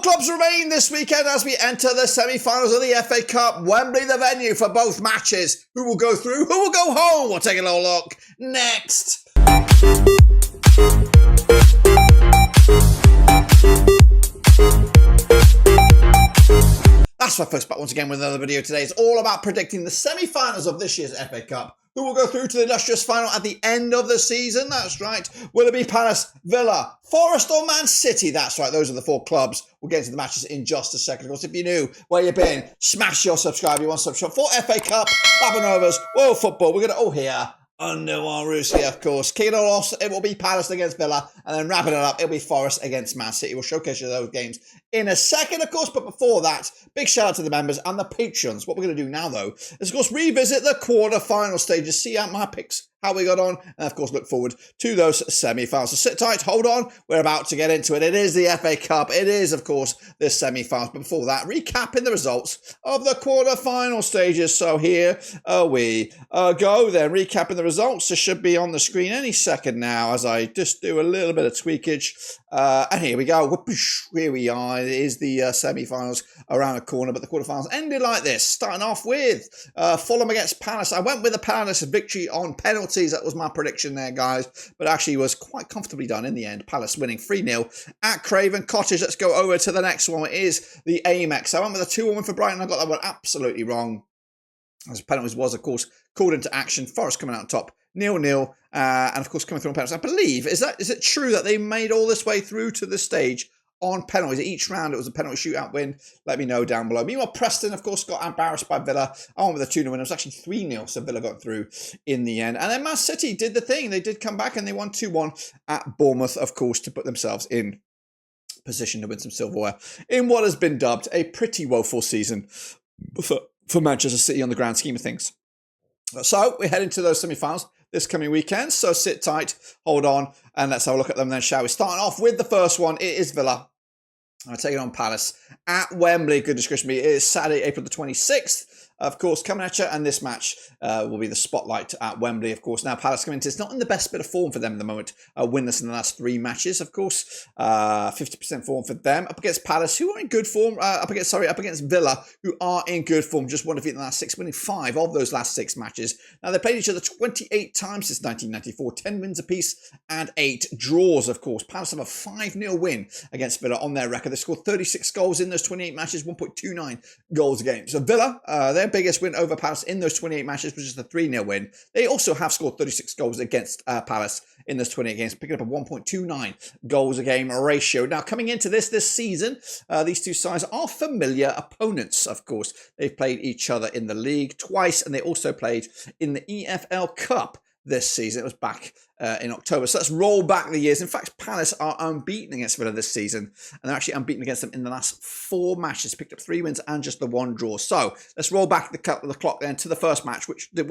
Clubs remain this weekend as we enter the semi-finals of the FA Cup. Wembley the venue for both matches. Who will go through? Who will go home? We'll take a little look next. That's my first back once again with another video today. It's all about predicting the semi-finals of this year's FA Cup. Who will go through to the illustrious final at the end of the season? That's right. Will it be Palace, Villa, Forest or Man City? That's right. Those are the four clubs. We'll get into the matches in just a second. Of course, if you're new, where you've been, smash your subscribe. You want subscribe for FA Cup, Babanovas, World Football. We're going to, here, under our roofs here, of course. Kicking it off, it will be Palace against Villa, and then wrapping it up, it'll be Forest against Man City. We'll showcase you those games in a second, of course, but before that, big shout out to the members and the patrons. What we're going to do now, though, is, of course, revisit the quarter-final stages, see out my picks, how we got on, and of course look forward to those semi-finals. So sit tight, hold on, we're about to get into it. It is the FA Cup, it is of course the semi-finals, but before that, recapping the results of the quarter-final stages. So here we go then, recapping the results. This should be on the screen any second now as I just do a little bit of tweakage. And here we go, whoopoosh, here we are. It is the semi-finals around the corner, but the quarter-finals ended like this, starting off with Fulham against Palace. I went with the Palace victory on penalties. That was my prediction there, guys, but actually was quite comfortably done in the end. Palace winning 3-0 at Craven Cottage. Let's go over to the next one. It is the Amex. I went with a 2-1 for Brighton. I got that one absolutely wrong, as penalties was, of course, called into action. Forest coming out on top, 0-0, and of course coming through on penalties. I believe, is it true that they made all this way through to this stage on penalties? Each round it was a penalty shootout win. Let me know down below. Meanwhile, Preston, of course, got embarrassed by Villa. I went with a 2-0 win. It was actually 3-0, so Villa got through in the end. And then Man City did the thing. They did come back and they won 2-1 at Bournemouth, of course, to put themselves in position to win some silverware in what has been dubbed a pretty woeful season for Manchester City on the grand scheme of things. So we head into those semi-finals this coming weekend. So sit tight, hold on, and let's have a look at them then, shall we? Starting off with the first one, it is Villa. I'm taking on Palace at Wembley. Goodness gracious me, it is Saturday, April the 26th. Of course, coming at you, and this match will be the spotlight at Wembley, of course. Now, Palace coming into it's not in the best bit of form for them at the moment. Winless in the last 3 matches, of course. 50% form for them. Up against Palace, who are in good form. Up against Villa, who are in good form. Just one defeat in the last 6, winning 5 of those last 6 matches. Now, they played each other 28 times since 1994. 10 wins apiece and 8 draws, of course. Palace have a 5-0 win against Villa on their record. They scored 36 goals in those 28 matches, 1.29 goals a game. So Villa, their biggest win over Palace in those 28 matches was just a 3-0 win. They also have scored 36 goals against Palace in those 28 games, picking up a 1.29 goals a game ratio. Now, coming into this season, these two sides are familiar opponents, of course. They've played each other in the league twice, and they also played in the EFL Cup this season. It was back in October. So let's roll back the years. In fact, Palace are unbeaten against Villa this season, and they're actually unbeaten against them in the last 4 matches. Picked up 3 wins and just the 1 draw. So let's roll back the clock then to the first match, which did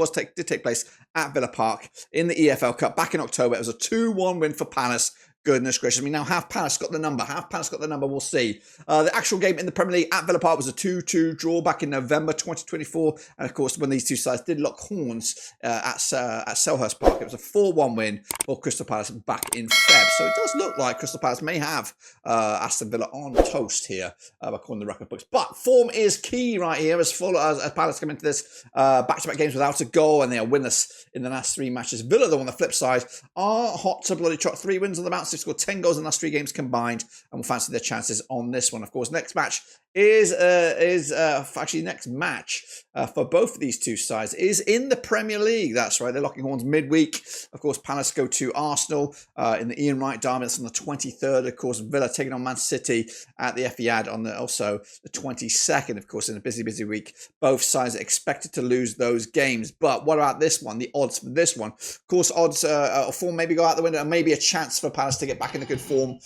take place at Villa Park in the EFL Cup back in October. It was a 2-1 win for Palace. Goodness gracious me. Now, have Palace got the number? We'll see. The actual game in the Premier League at Villa Park was a 2-2 draw back in November 2024. And of course, when these two sides did lock horns at Selhurst Park, it was a 4-1 win for Crystal Palace back in Feb. So it does look like Crystal Palace may have Aston Villa on toast here, according to the record books. But form is key right here as Palace come into this back-to-back games without a goal, and they are winless in the last 3 matches. Villa, though, on the flip side, are hot to bloody trot. 3 wins on the bounce. They've scored 10 goals in the last 3 games combined, and will fancy their chances on this one. Of course, next match actually next match for both of these two sides is in the Premier League. That's right, they're locking horns midweek. Of course, Palace go to Arsenal in the Ian Wright derby. That's on the 23rd. Of course, Villa taking on Man City at the Etihad on also the 22nd. Of course, in a busy week. Both sides are expected to lose those games. But what about this one? The odds for this one. Of course, odds form maybe go out the window, and maybe a chance for Palace to get back into good form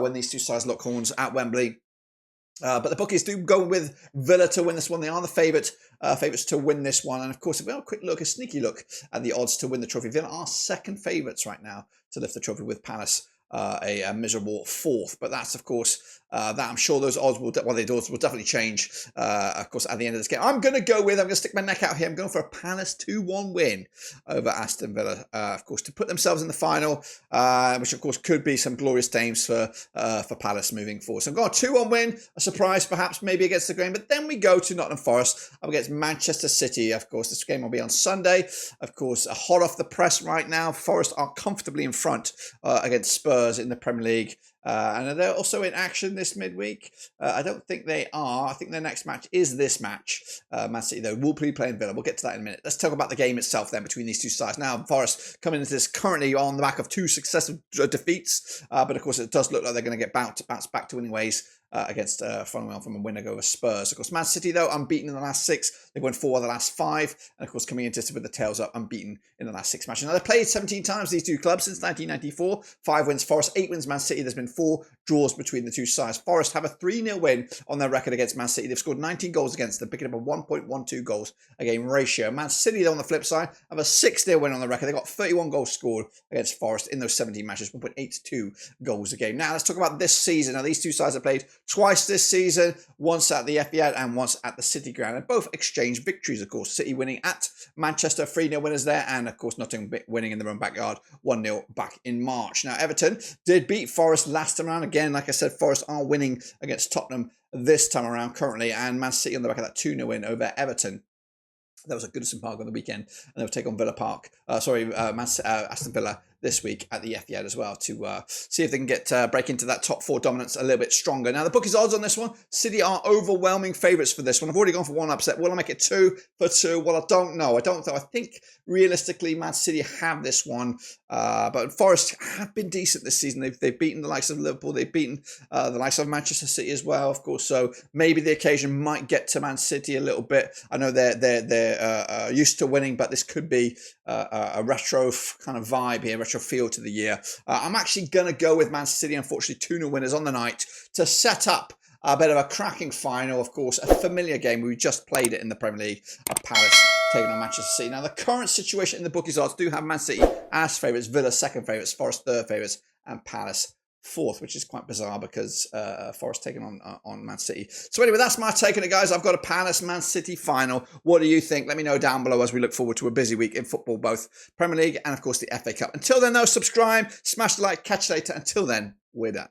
when these two sides lock horns at Wembley. But the bookies do go with Villa to win this one. They are the favourites to win this one. And of course, if we have a sneaky look at the odds to win the trophy, Villa are second favourites right now to lift the trophy with Palace a miserable fourth. But that's, of course, that I'm sure those odds will, well, the odds will definitely change, of course, at the end of this game. I'm going to stick my neck out here. I'm going for a Palace 2-1 win over Aston Villa, of course, to put themselves in the final, which, of course, could be some glorious days for Palace moving forward. So I've got a 2-1 win, a surprise perhaps, maybe against the grain. But then we go to Nottingham Forest up against Manchester City. Of course, this game will be on Sunday. Of course, hot off the press right now. Forest are comfortably in front against Spurs in the Premier League. And they're also in action this midweek. I don't think they are. I think their next match is this match. Man City, though, will be playing Villa. We'll get to that in a minute. Let's talk about the game itself then between these two sides. Now, Forest coming into this currently on the back of 2 successive defeats. But, of course, it does look like they're going to get bounced back to winning ways against from a win over Spurs. Of course, Man City, though, unbeaten in the last 6. They've won 4 of the last 5. And, of course, coming into this with the tails up, unbeaten in the last 6 matches. Now, they've played 17 times, these two clubs, since 1994. 5 wins Forest, 8 wins Man City. There's been 4 draws between the two sides. Forest have a 3-0 win on their record against Man City. They've scored 19 goals against them, picking up a 1.12 goals a game ratio. Man City, though, on the flip side, have a 6-0 win on the record. They've got 31 goals scored against Forest in those 17 matches, 1.82 goals a game. Now, let's talk about this season. Now, these two sides have played twice this season, once at the Etihad and once at the City Ground, and both exchanged victories, of course. City winning at Manchester, 3-0 winners there, and, of course, Nottingham winning in their own backyard, 1-0 back in March. Now, Everton did beat Forest last time around. Again, like I said, Forest are winning against Tottenham this time around currently, and Man City on the back of that 2-0 win over Everton. That was at Goodison Park on the weekend, and they'll take on Aston Villa this week at the Etihad as well to see if they can get break into that top 4 dominance a little bit stronger. Now, the bookies' odds on this one, City are overwhelming favourites for this one. I've already gone for 1 upset. Will I make it 2 for 2? Well, I don't know. I think realistically, Man City have this one, but Forest have been decent this season. They've beaten the likes of Liverpool. They've beaten the likes of Manchester City as well, of course. So maybe the occasion might get to Man City a little bit. I know they're used to winning, but this could be a retro kind of vibe here, retro feel to the year. I'm actually going to go with Man City, unfortunately, 2-0 winners on the night to set up a bit of a cracking final, of course, a familiar game. We just played it in the Premier League, Palace taking on Manchester City. Now, the current situation in the bookies odds do have Man City as favourites, Villa second favourites, Forest third favourites, and Palace fourth, which is quite bizarre because Forest taking on Man City. So anyway, that's my take on it, guys. I've got a Palace-Man City final. What do you think? Let me know down below as we look forward to a busy week in football, both Premier League and, of course, the FA Cup. Until then, though, subscribe, smash the like, catch you later. Until then, we're done.